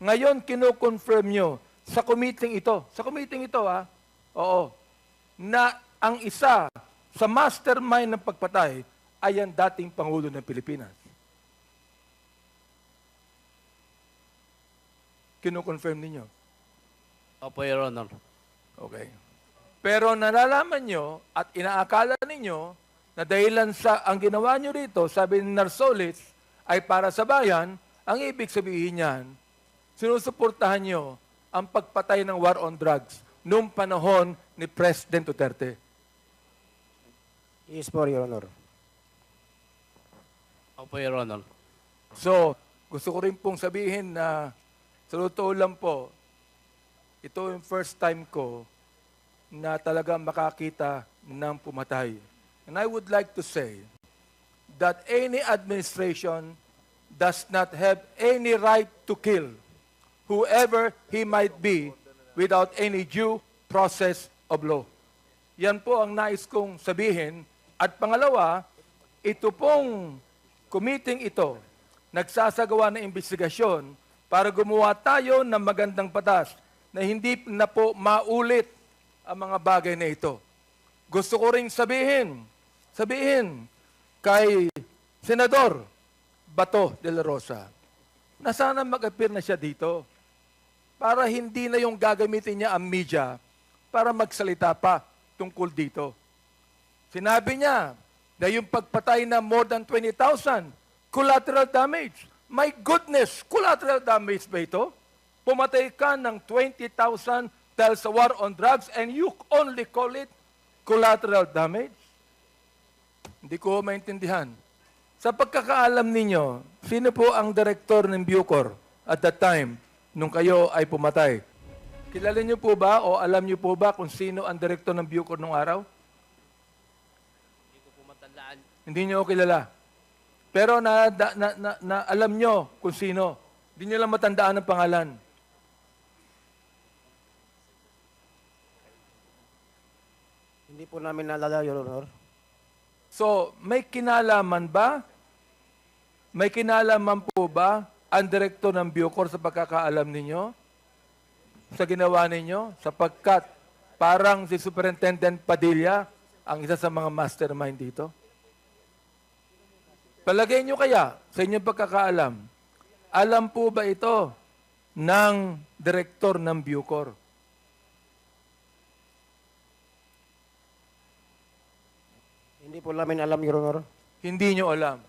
Ngayon, kino-confirm nyo sa committee ito, oo, na ang isa sa mastermind ng pagpatay ay ang dating Pangulo ng Pilipinas. Kino-confirm ninyo. Opo, Your Honor. Okay. Pero nalalaman nyo at inaakala ninyo na dahilan sa ang ginawa nyo rito, sabi ni Narsolis, ay para sa bayan, ang ibig sabihin niyan, sinusuportahan nyo ang pagpatay ng war on drugs noong panahon ni President Duterte. Yes po, Your Honor. Opo, Your Honor. So, gusto ko rin pong sabihin na sa totoo lang po, ito yung first time ko na talagang makakita ng pumatay. And I would like to say that any administration does not have any right to kill whoever he might be without any due process of law. Yan po ang nais kong sabihin. At pangalawa, ito pong committee ito, nagsasagawa ng investigasyon para gumawa tayo ng magandang batas na hindi na po maulit ang mga bagay na ito. Gusto ko ring sabihin kay Senador Bato de la Rosa na sana mag-appear na siya dito para hindi na yung gagamitin niya ang media para magsalita pa tungkol dito. Sinabi niya na yung pagpatay na more than 20,000, collateral damage. My goodness, collateral damage ba ito? Pumatay ka ng 20,000 dahil sa war on drugs and you only call it collateral damage? Hindi ko maintindihan. Sa pagkakaalam ninyo, sino po ang direktor ng Bucor at that time nung kayo ay pumatay? Kilala niyo po ba o alam niyo po ba kung sino ang direktor ng Bucor nung araw? Hindi ko po matandaan. Hindi niyo kilala. Pero na alam niyo kung sino. Hindi niyo lang matandaan ang pangalan. Hindi po namin naalala, Your Honor. So, may kinalaman ba? May kinalaman po ba ang direktor ng Bucor sa pagkakaalam ninyo? Sa ginawa ninyo? Sapagkat parang si Superintendent Padilla ang isa sa mga mastermind dito? Palagay nyo kaya sa inyong pagkakaalam, alam po ba ito ng direktor ng Bucor? Hindi po namin alam, Your Honor. Hindi nyo alam.